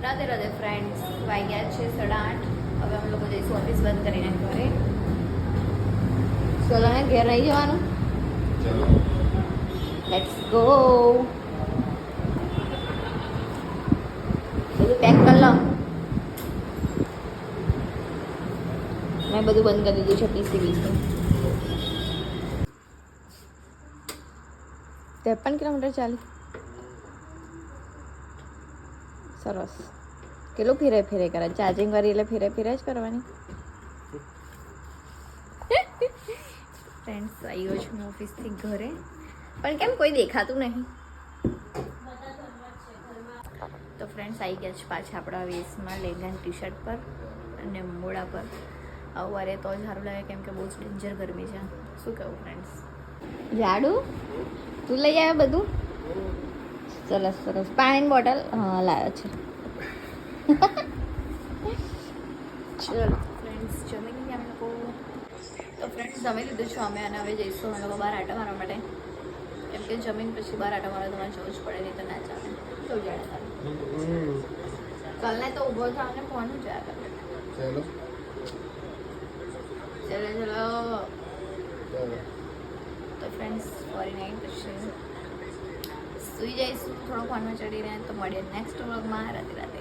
Radhe Radhe friends, વાગ્યા છે 8:30. હવે અમે લોકો જઈશું ઓફિસ બંધ કરીને ઘરે. ચલો ને ઘેર નહીં જવાનું. ચલો લેટ્સ ગો. બધું પેક કરી લો. મેં બધું બંધ કરી દીધું છે પીસી. 53 કિલોમીટર ચાલી. સરસ. કેટલું ફેરે કરે, ચાર્જિંગ કરી એટલે ફેરે જ કરવાની. ફ્રેન્ડ્સ, આવી ગયો છું ઓફિસથી ઘરે, પણ કેમ કોઈ દેખાતું નહીં. તો ફ્રેન્ડ્સ આવી ગયા છે પાછા આપણા વેસમાં, લેંગા ટી શર્ટ પર અને મોડા પર. આવું તો જ સારું લાગે, કેમ કે બહુ જ ડેન્જર ગરમી છે. શું કહું ફ્રેન્ડ્સ? જાડું તું લઈ આવે બધું. સરસ સરસ. પાણીની બોટલ હા લાવ્યો છે. ચલો ફ્રેન્ડ્સ, જમી લઈએ અમે લોકો. તો ફ્રેન્ડ્સ, જમી લીધું છે અમે, અને હવે જઈશું અમે લોકો બહાર આટા મારવા માટે, કેમ કે જમીન પછી બહાર આટા મારવા તમારે જવું જ પડે, નહીં તો ના ચાલે. કેવું જાણે તારે? ચાલને તો ઊભો થાવ ને ફોન જોયા કરે. ચલો ચલો તો ફ્રેન્ડ્સ, ફોરી નાઈટ પછી સુઈ જઈશું થોડો ફોનમાં ચડીને. તો મળીએ નેક્સ્ટ વ્લોગમાં. રાતે રાતે.